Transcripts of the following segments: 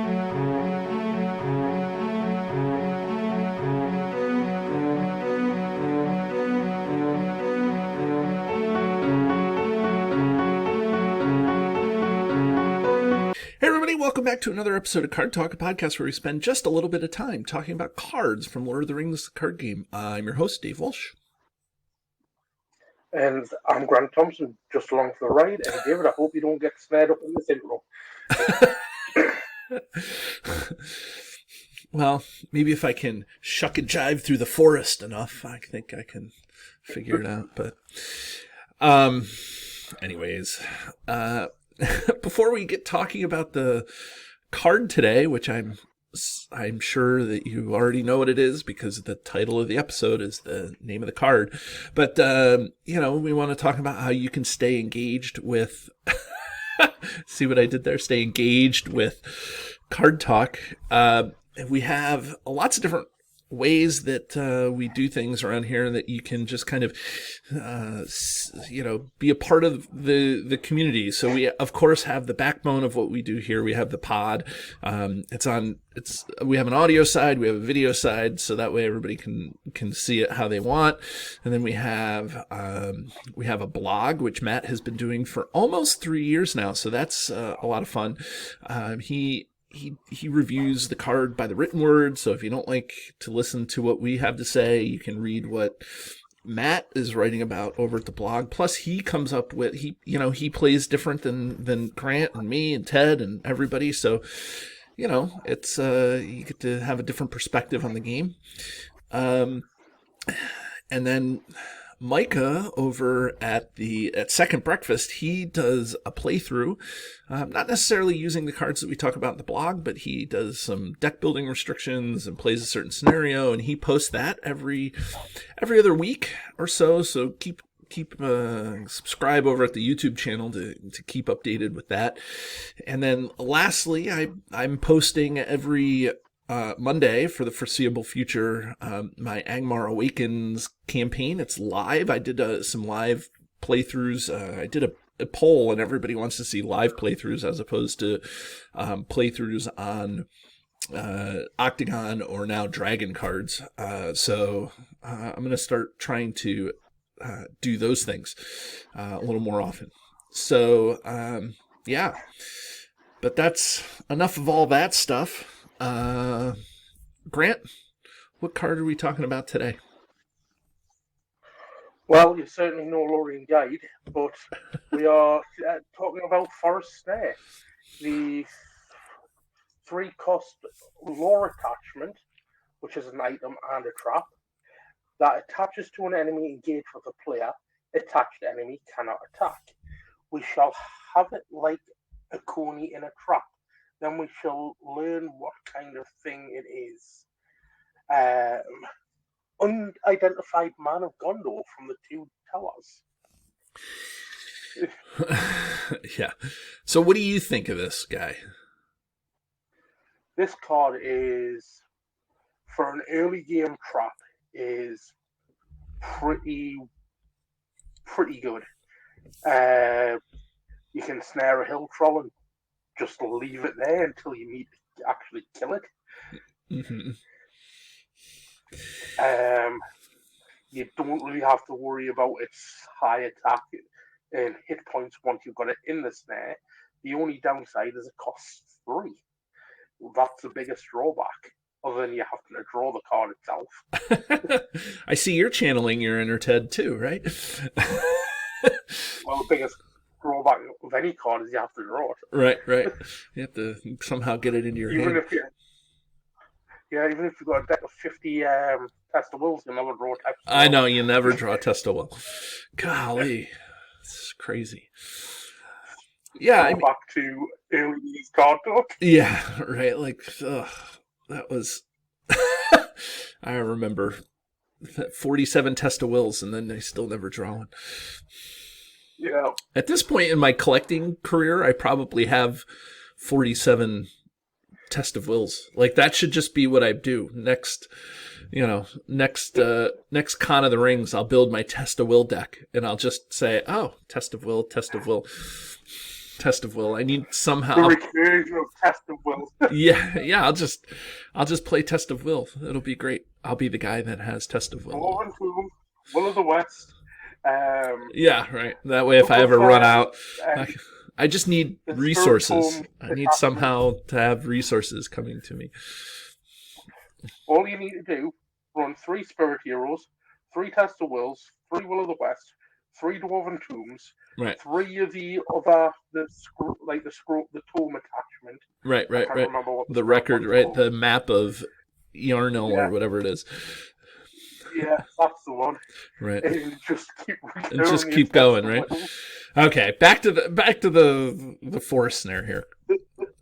Hey everybody, welcome back to another episode of Card Talk, a podcast where we spend just a little bit of time talking about cards from Lord of the Rings card game. I'm your host, Dave Walsh. And I'm Grant Thompson, just along for the ride. And David, I hope you don't get snared up in this intro. Well, maybe if I can shuck and jive through the forest enough, I think I can figure it out. But anyways, before we get talking about the card today, which I'm sure that you already know what it is because the title of the episode is the name of the card. But, we want to talk about how you can stay engaged with, see what I did there? Stay engaged with Card Talk. We have lots of different ways that we do things around here that you can just kind of be a part of the community. So we of course have the backbone of what we do here. We have the pod. We have an audio side, we have a video side, so that way everybody can see it how they want. And then we have a blog which Matt has been doing for almost 3 years now, so that's a lot of fun. He reviews the card by the written word, so if you don't like to listen to what we have to say, you can read what Matt is writing about over at the blog. Plus, he comes up with he plays different than Grant and me and Ted and everybody, so it's you get to have a different perspective on the game. And then Micah over at Second Breakfast, he does a playthrough, not necessarily using the cards that we talk about in the blog, but he does some deck building restrictions and plays a certain scenario, and he posts that every other week or so. So keep subscribe over at the YouTube channel to keep updated with that. And then lastly, I'm posting every Monday for the foreseeable future, my Angmar Awakens campaign. It's live. I did some live playthroughs. I did a poll, and everybody wants to see live playthroughs as opposed to playthroughs on Octagon or now Dragon cards. So I'm going to start trying to do those things a little more often. So yeah, but that's enough of all that stuff. Grant, what card are we talking about today? Well, you're certainly no Lorien Guide, but we are talking about Forest Snare, the 3-cost lore attachment, which is an item and a trap, that attaches to an enemy engaged with a player. Attached enemy cannot attack. We shall have it like a coney in a trap. Then we shall learn what kind of thing it is. Unidentified man of Gondor from the Two Towers. Yeah. So what do you think of this guy? This card is, for an early game trap, is pretty good. You can snare a hill troll and just leave it there until you need to actually kill it. Mm-hmm. You don't really have to worry about its high attack and hit points once you've got it in the snare. The only downside is it costs 3. That's the biggest drawback, other than you having to draw the card itself. I see you're channeling your inner Ted too, right? Well, the biggest drawback of any card is you have to draw it. Right. You have to somehow get it into your hand. Even if you've got a deck of 50 Test of Wills, you'll never draw a Test of Will. I know, you never draw a Test of Will. Golly, it's crazy. Yeah, back to early card talk. Yeah, right. Like, that was. I remember 47 Test of Wills, and then I still never draw one. Yeah. At this point in my collecting career, I probably have 47 Test of Wills. Like, that should just be what I do next. Next Con of the Rings, I'll build my Test of Will deck, and I'll just say, "Oh, Test of Will." Test of will. I need The somehow. recursion of Test of Will. Yeah. I'll just play Test of Will. It'll be great. I'll be the guy that has Test of Will. Dwarven Tomb, Will of the West. Yeah, right. That way, if I Book of ever run Fire, out, I just need the Spirit resources. Home I need Detachment. somehow to have resources coming to me. All you need to do: run 3 Spirit Heroes, 3 Test of Wills, 3 Will of the West, 3 Dwarven Tombs, Right. 3 of the other the tome attachment. Right. I can't remember what The scroll record, one's right? called. The map of Yarnell Yeah, or whatever it is. yeah, that's the one. Right. And just keep And just returning your keep Test going, of right? Wills. Okay, back to the forest snare here.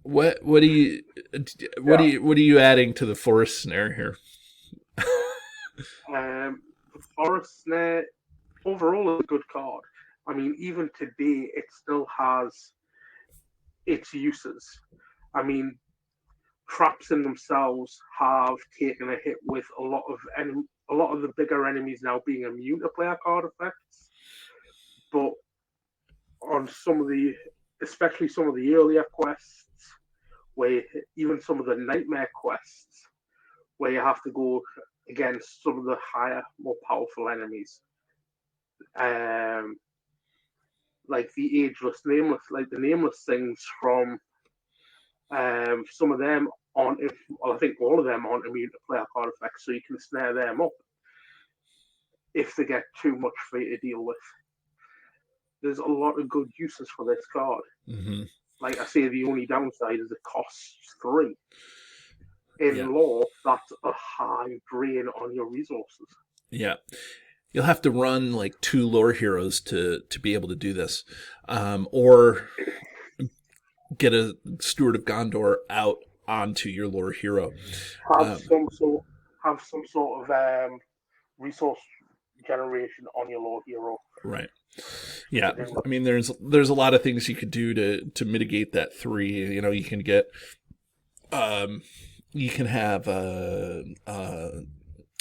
What are you Yeah. what are you adding to the forest snare here? The Forest Snare overall is a good card. I mean, even today, it still has its uses. I mean, traps in themselves have taken a hit with a lot of the bigger enemies now being immune to player card effects. But on some of the, especially some of the earlier quests, where even some of the nightmare quests, where you have to go against some of the higher, more powerful enemies, like the ageless, nameless, like the nameless things from some of them aren't. Well, I think all of them aren't immune to player card effects, so you can snare them up if they get too much for you to deal with. There's a lot of good uses for this card. Mm-hmm. Like I say, the only downside is it costs 3. In Yeah. law, that's a high drain on your resources. Yeah. You'll have to run like 2 lore heroes to be able to do this, or get a Steward of Gondor out onto your lore hero. Have some sort of resource generation on your low hero. Right. Yeah. I mean, there's a lot of things you could do to mitigate that 3. You know, you can get, you can have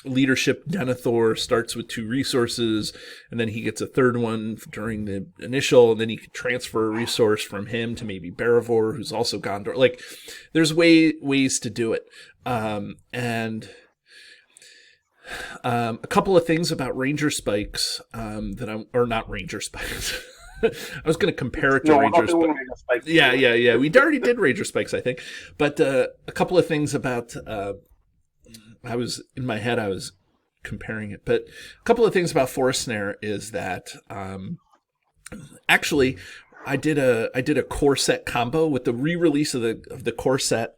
leadership. Denethor starts with 2 resources, and then he gets a 3rd one during the initial, and then you can transfer a resource from him to maybe Beravor, who's also Gondor. Like, there's ways to do it. And a couple of things about Ranger Spikes or not Ranger Spikes. I was going to compare it to Ranger Spikes. Yeah. We already did Ranger Spikes, I think. But a couple of things about. I was comparing it, but a couple of things about Forest Snare is that actually I did a core set combo with the re-release of the core set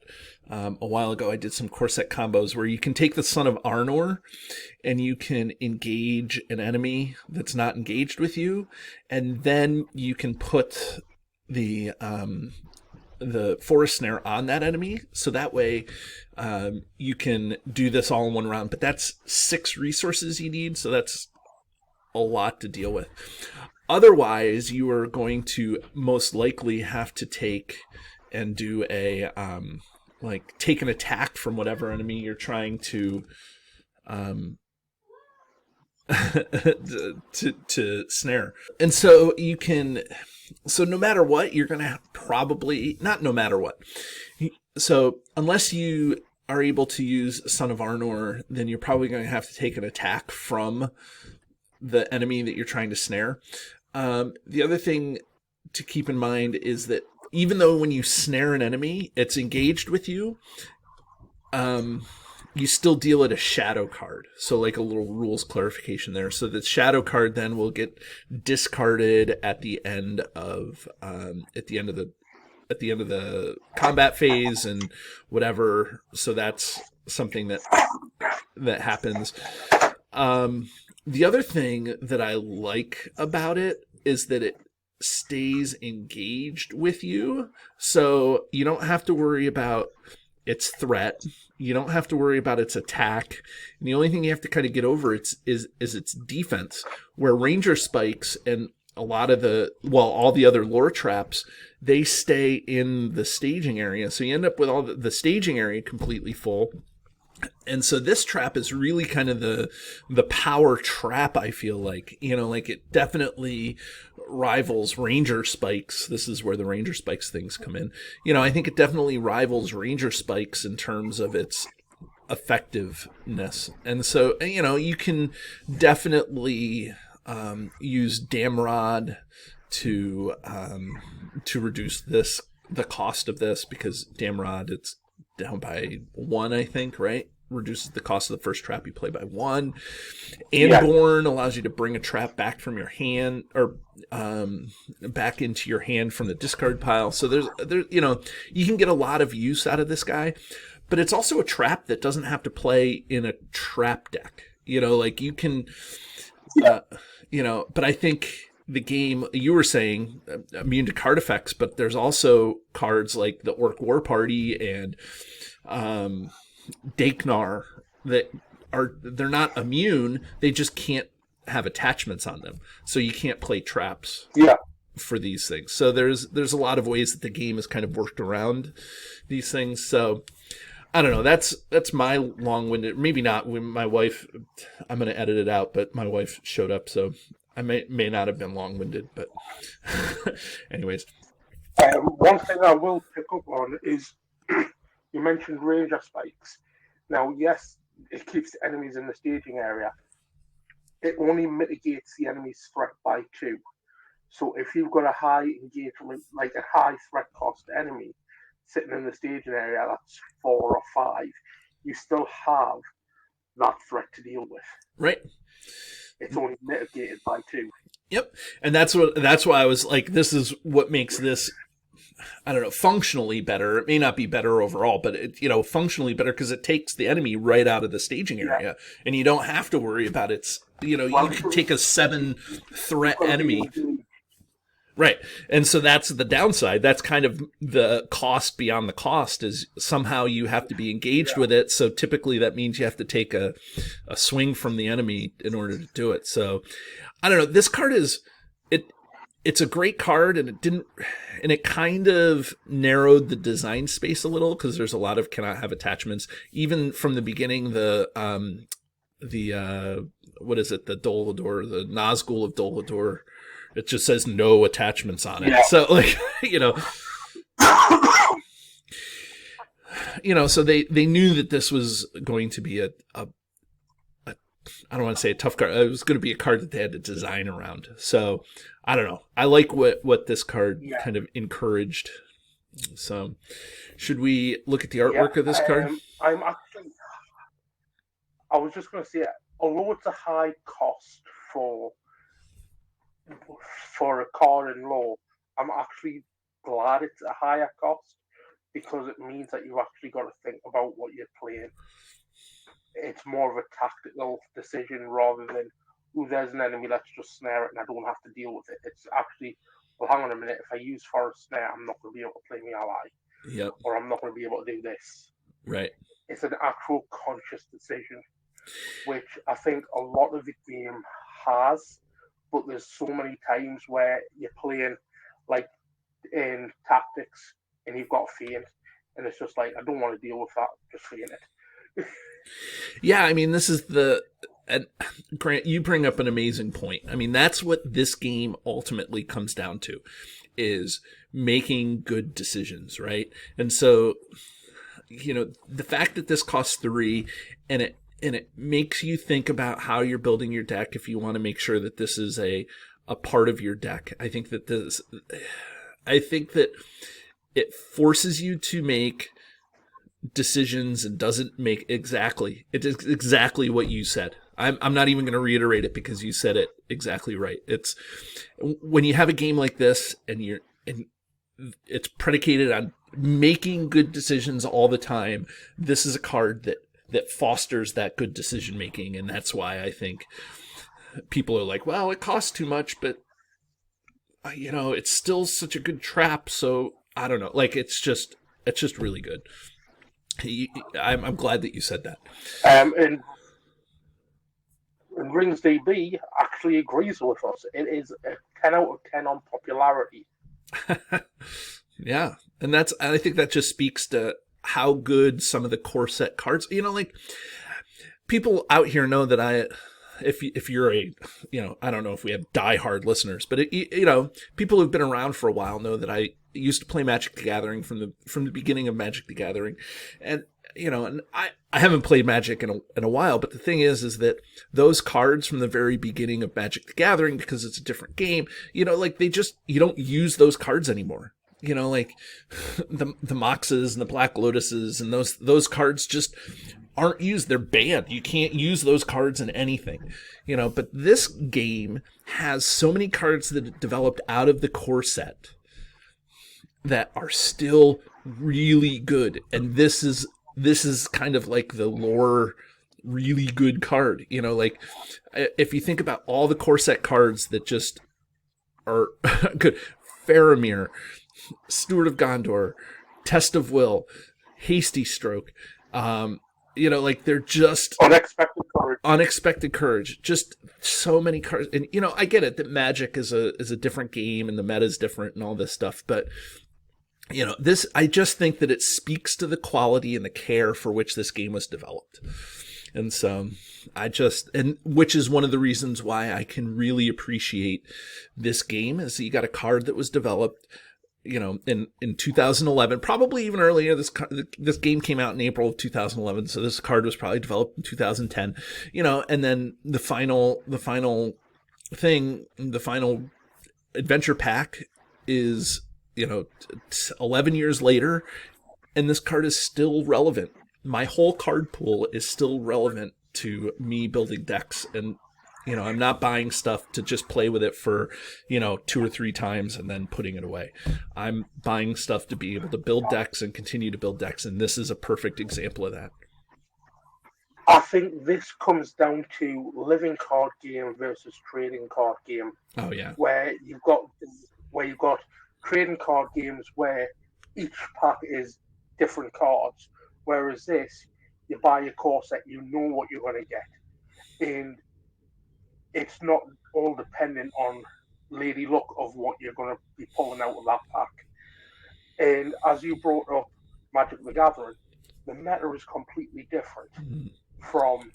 a while ago. I did some core set combos where you can take the Son of Arnor and you can engage an enemy that's not engaged with you, and then you can put the Forest Snare on that enemy, so that way you can do this all in one round. But that's 6 resources you need, so that's a lot to deal with. Otherwise, you are going to most likely have to take and do a take an attack from whatever enemy you're trying to to snare. And so you can, so no matter what, you're going to probably, not no matter what. So unless you are able to use Son of Arnor, then you're probably going to have to take an attack from the enemy that you're trying to snare. The other thing to keep in mind is that even though when you snare an enemy, it's engaged with you, you still deal it a shadow card. So like a little rules clarification there. So the shadow card then will get discarded at the end of the combat phase and whatever. So that's something that happens. The other thing that I like about it is that it stays engaged with you. So you don't have to worry about its threat. You don't have to worry about its attack. And the only thing you have to kind of get over is its defense, where Ranger Spikes and all the other lore traps, they stay in the staging area. So you end up with all the staging area completely full. And so this trap is really kind of the power trap, I feel like. You know, like it definitely rivals Ranger Spikes. This is where the Ranger Spikes things come in. I think it definitely rivals Ranger Spikes in terms of its effectiveness. And so, you can definitely use Damrod to reduce the cost of this, because Damrod, it's down by 1, I think, right? Reduces the cost of the first trap you play by 1. Anborn allows you to bring a trap back from your hand, or back into your hand from the discard pile. So there's you can get a lot of use out of this guy, but it's also a trap that doesn't have to play in a trap deck. Like you can, but I think the game, you were saying immune to card effects, but there's also cards like the Orc War Party and Daknar that they're not immune, they just can't have attachments on them, so you can't play traps for these things. So there's a lot of ways that the game has kind of worked around these things. So I don't know, that's my long-winded, maybe not, when my wife, I'm going to edit it out, but my wife showed up, so I may not have been long-winded, but anyways. One thing I will pick up on is you mentioned Ranger Spikes. Now, yes, it keeps the enemies in the staging area. It only mitigates the enemy's threat by 2. So if you've got a high engagement, like a high threat cost enemy sitting in the staging area, that's 4 or 5, you still have that threat to deal with. Right. It's only mitigated by 2. Yep. And that's why I was like, this is what makes this, I don't know, functionally better. It may not be better overall, but it, functionally better, because it takes the enemy right out of the staging area, and you don't have to worry about its, you could take a 7 threat enemy. Right. And so that's the downside. That's kind of the cost beyond the cost, is somehow you have to be engaged with it. So typically that means you have to take a swing from the enemy in order to do it. So I don't know. This card it's a great card, and it kind of narrowed the design space a little, because there's a lot of cannot have attachments. Even from the beginning, the what is it? The Dolador, the Nazgul of Dolador, it just says no attachments on it. Yeah. So like, so they knew that this was going to be a I don't want to say a tough card. It was going to be a card that they had to design around. So I don't know. I like what this card kind of encouraged. So should we look at the artwork of this card? I was just going to say, although it's a high cost for a card in law, I'm actually glad it's a higher cost, because it means that you've actually got to think about what you're playing. It's more of a tactical decision rather than, there's an enemy, let's just snare it and I don't have to deal with it. It's actually, well, hang on a minute, if I use Forest Snare, I'm not going to be able to play my ally. Yep. Or I'm not going to be able to do this. Right. It's an actual conscious decision, which I think a lot of the game has, but there's so many times where you're playing, like, in tactics, and you've got feint, and it's just like, I don't want to deal with that, just feint it. Yeah, I mean, this is and Grant, you bring up an amazing point. I mean, that's what this game ultimately comes down to, is making good decisions, right? And so, the fact that this costs 3, and it makes you think about how you're building your deck if you want to make sure that this is a part of your deck. I think that it forces you to make decisions, and doesn't make it is exactly what you said. I'm not even going to reiterate it, because you said it exactly right. It's when you have a game like this, and it's predicated on making good decisions all the time. This is a card that fosters that good decision making, and that's why I think people are like, well, it costs too much, but it's still such a good trap. So I don't know, like it's just really good. I'm glad that you said that. And Rings DB actually agrees with us. It is a 10 out of 10 on popularity. Yeah, and I think that just speaks to how good some of the core set cards. Like, people out here know that if you're a, I don't know if we have diehard listeners, but people who've been around for a while know that I used to play Magic the Gathering from the beginning of Magic the Gathering, and and I haven't played Magic in a while, but the thing is that those cards from the very beginning of Magic the Gathering, because it's a different game, like you don't use those cards anymore. Like the Moxes and the Black Lotuses and those cards just aren't used. They're banned. You can't use those cards in anything. But this game has so many cards that it developed out of the core set that are still really good. And this is kind of like the lore really good card. Like if you think about all the core set cards that just are good, Faramir, Steward of Gondor, Test of Will, Hasty Stroke, like they're just unexpected courage. Just so many cards. And I get it that Magic is a different game and the meta is different and all this stuff, but this, I just think that it speaks to the quality and the care for which this game was developed. And so which is one of the reasons why I can really appreciate this game, is that you got a card that was developed in 2011, probably even earlier. This game came out in April of 2011, so this card was probably developed in 2010. And then the final adventure pack is 11 years later, and this card is still relevant. My whole card pool is still relevant to me building decks, and I'm not buying stuff to just play with it for, 2 or 3 times and then putting it away. I'm buying stuff to be able to build decks and continue to build decks, and this is a perfect example of that. I think this comes down to living card game versus trading card game. Oh yeah. Where you've got trading card games where each pack is different cards, whereas this, you buy a core set, you know what you're going to get, and it's not all dependent on lady luck of what you're going to be pulling out of that pack. And as you brought up Magic the Gathering, the meta is completely different from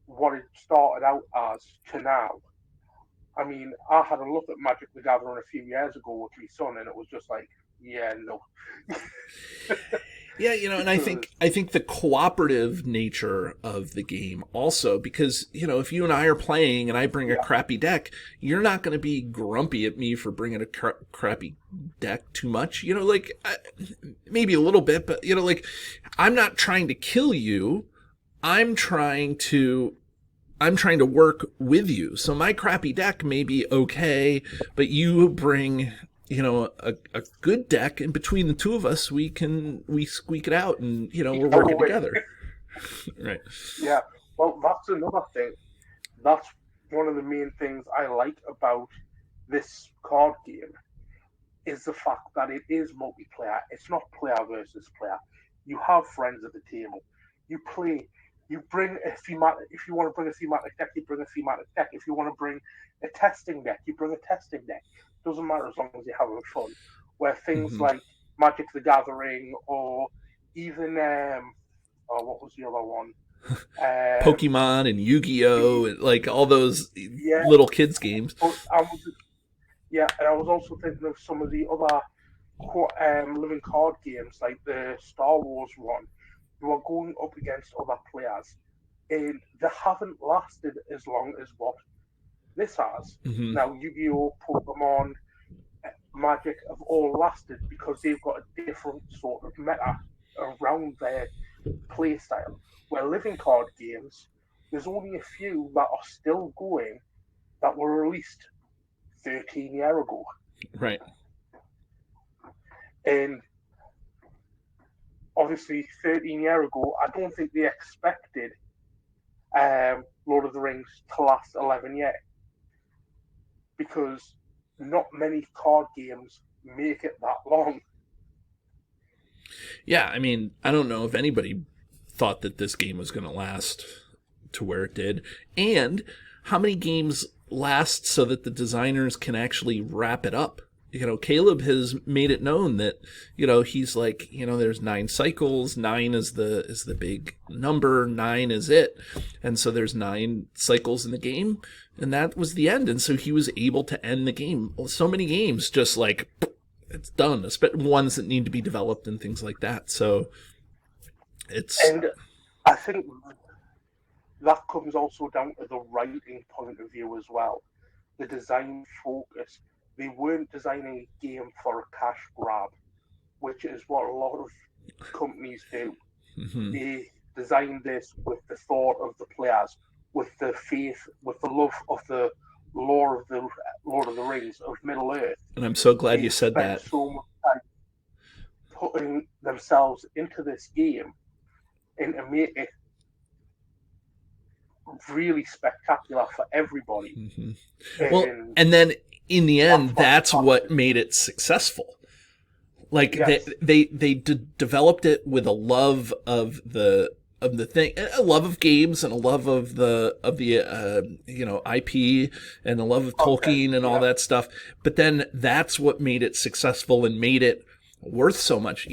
what it started out as to now. I mean, I had a look at Magic the Gathering a few years ago with my son, and it was just like, yeah, no. Yeah, and I think the cooperative nature of the game also, because, if you and I are playing and I bring a crappy deck, you're not going to be grumpy at me for bringing a crappy deck too much. Maybe a little bit, but, I'm not trying to kill you. I'm trying to work with you. So my crappy deck may be okay, but you bring a good deck, and between the two of us, we squeak it out, and we're working together. Right. Yeah. Well, that's another thing. That's one of the main things I like about this card game, is the fact that it is multiplayer. It's not player versus player. You have friends at the table. You play. You bring a thematic. If you want to bring a thematic deck, you bring a thematic deck. If you want to bring a testing deck, you bring a testing deck. Doesn't matter as long as you're having fun. Where things like Magic the Gathering, or even what was the other one? Pokemon and Yu-Gi-Oh! And like all those little kids games. And I was also thinking of some of the other living card games, like the Star Wars one. You are going up against other players, and they haven't lasted as long as what this has. Now, Yu-Gi-Oh!, Pokemon, Magic have all lasted because they've got a different sort of meta around their play style. Where living card games, there's only a few that are still going that were released 13 years ago. Right. And obviously, 13 years ago, I don't think they expected Lord of the Rings to last 11 years. Because not many card games make it that long. Yeah, I mean, I don't know if anybody thought that this game was going to last to where it did. And how many games last so that the designers can actually wrap it up? Caleb has made it known that, he's like, there's 9 cycles. 9 is the big number. 9 is it. And so there's 9 cycles in the game, and that was the end. And so he was able to end the game. Well, so many games just like, it's done, especially ones that need to be developed and things like that. So and I think that comes also down to the writing point of view as well. The design focus. They weren't designing a game for a cash grab, which is what a lot of companies do. Mm-hmm. They design this with the thought of the players, with the faith, with the love of the lore of the Lord of the Rings, of Middle Earth. And I'm so glad you said spent that. so much time putting themselves into this game and to make it really spectacular for everybody. Mm-hmm. Well, and then in the end, that's what made it successful. Like, yes. they developed it with a love of the thing, a love of games, and a love of the IP, and a love of Tolkien and all that stuff. But then that's what made it successful and made it worth so much.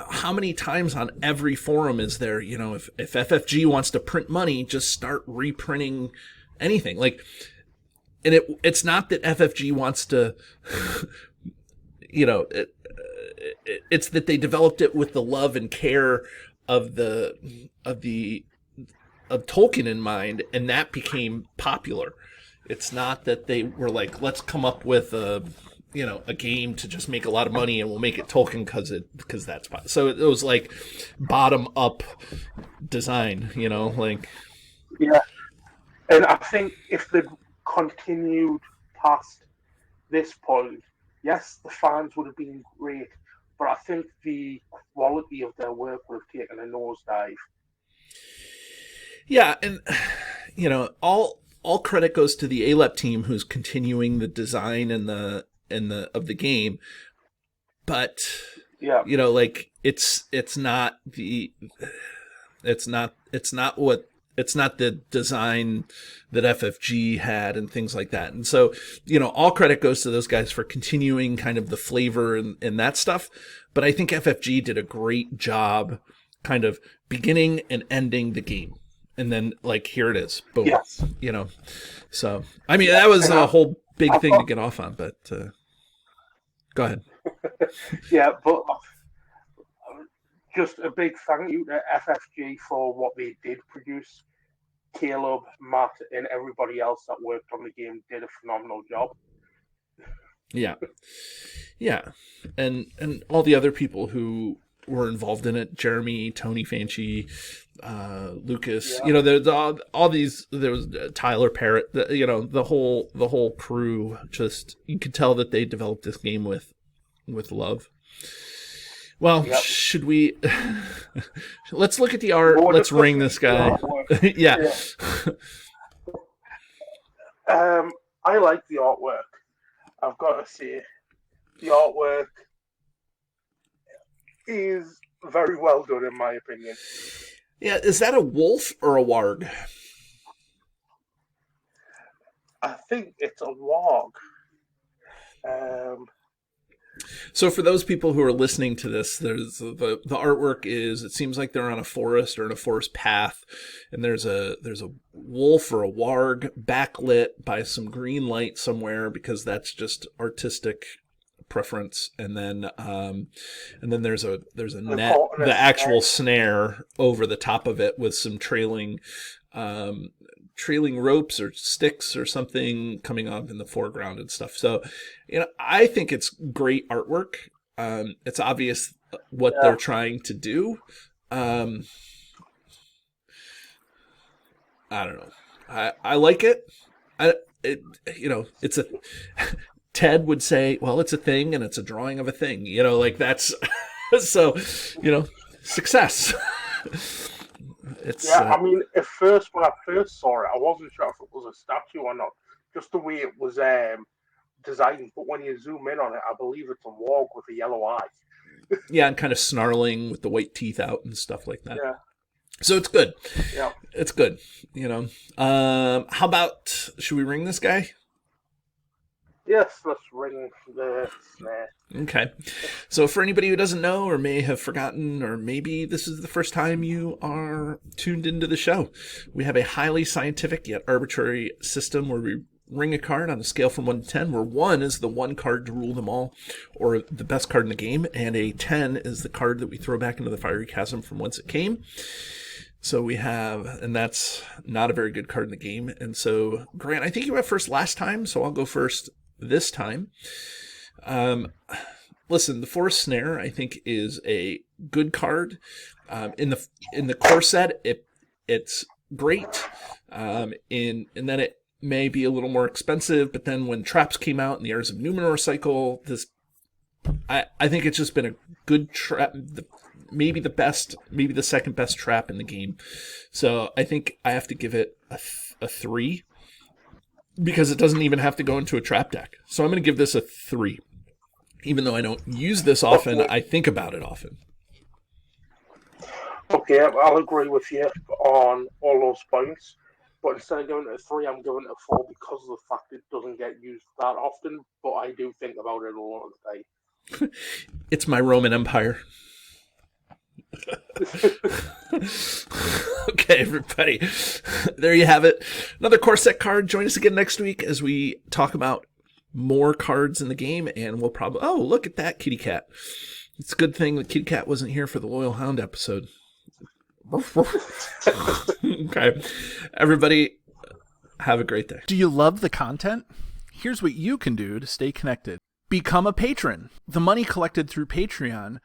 How many times on every forum is there, if FFG wants to print money, just start reprinting anything. Like, and it's not that FFG wants to, it's that they developed it with the love and care of Tolkien in mind, and that became popular. It's not that they were like, let's come up with a game to just make a lot of money and we'll make it Tolkien because that's possible. So it was like bottom up design, like. Yeah. And I think if they'd continued past this point, yes, the fans would have been great, but I think the quality of their work would have taken a nosedive. Yeah, and all credit goes to the ALEP team, who's continuing the design and the of the game, but yeah, it's not the design that FFG had and things like that. And so, all credit goes to those guys for continuing kind of the flavor and that stuff. But I think FFG did a great job kind of beginning and ending the game. And then, like, here it is. Boom. Yes. So, I mean, that was a whole big thing to get off on, but go ahead. Yeah, but just a big thank you to FFG for what they did produce. Caleb, Matt, and everybody else that worked on the game did a phenomenal job. Yeah. And all the other people who were involved in it, Jeremy, Tony Fanchi, Lucas, there's all these, there was Tyler Parrott, the whole crew. Just, you could tell that they developed this game with love. Well, should we? Let's look at the art. Let's ring this guy. Yeah. I like the artwork. I've got to say, the artwork is very well done, in my opinion. Yeah, is that a wolf or a warg? I think it's a warg. So for those people who are listening to this, there's the artwork is, it seems like they're on a forest or in a forest path, and there's a wolf or a warg backlit by some green light somewhere, because that's just artistic preference. And then there's a net, the actual snare over the top of it with some trailing ropes or sticks or something coming up in the foreground and stuff. So, I think it's great artwork. It's obvious what they're trying to do. I don't know. I like it. It's a, Ted would say, well, it's a thing and it's a drawing of a thing, like that's, so, success. I mean, at first, when I first saw it, I wasn't sure if it was a statue or not, just the way it was designed. But when you zoom in on it, I believe it's a warg with a yellow eye. Yeah, and kind of snarling with the white teeth out and stuff like that. Yeah. So it's good. Yeah. It's good, How about, should we ring this guy? Yes, let's ring the snare. Okay. So for anybody who doesn't know or may have forgotten, or maybe this is the first time you are tuned into the show, we have a highly scientific yet arbitrary system where we ring a card on a scale from 1 to 10, where 1 is the one card to rule them all, or the best card in the game, and a 10 is the card that we throw back into the fiery chasm from whence it came. So we have, and that's not a very good card in the game. And so, Grant, I think you went first last time, so I'll go first this time. Listen, the Forest Snare, I think, is a good card. In the core set, it's great. And then it may be a little more expensive, but then when traps came out in the Heirs of Numenor cycle, I think it's just been a good trap. Maybe the second best trap in the game. So I think I have to give it a 3, because it doesn't even have to go into a trap deck. So I'm going to give this a 3. Even though I don't use this often, I think about it often. Okay, I'll agree with you on all those points. But instead of giving it a 3, I'm giving it a 4 because of the fact it doesn't get used that often. But I do think about it a lot of the time. It's my Roman Empire. Okay, everybody. There you have it. Another core set card. Join us again next week as we talk about more cards in the game, and we'll probably... Oh, look at that kitty cat. It's a good thing the kitty cat wasn't here for the Loyal Hound episode. Okay. Everybody, have a great day. Do you love the content? Here's what you can do to stay connected. Become a patron. The money collected through Patreon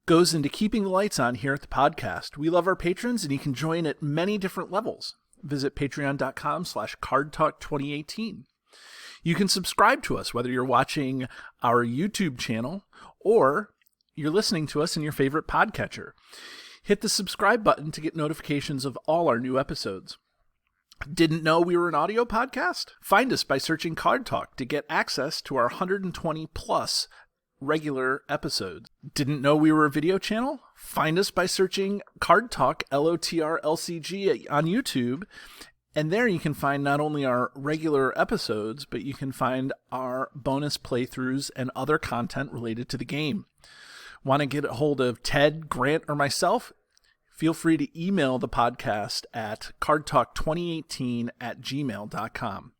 goes into keeping the lights on here at the podcast. We love our patrons, and you can join at many different levels. Visit patreon.com/cardtalk2018. You can subscribe to us, whether you're watching our YouTube channel or you're listening to us in your favorite podcatcher. Hit the subscribe button to get notifications of all our new episodes. Didn't know we were an audio podcast? Find us by searching Card Talk to get access to our 120 plus regular episodes. Didn't know we were a video channel? Find us by searching Card Talk LOTR LCG on YouTube, and there you can find not only our regular episodes, but you can find our bonus playthroughs and other content related to the game. Want to get a hold of Ted, Grant, or myself? Feel free to email the podcast at cardtalk2018@gmail.com.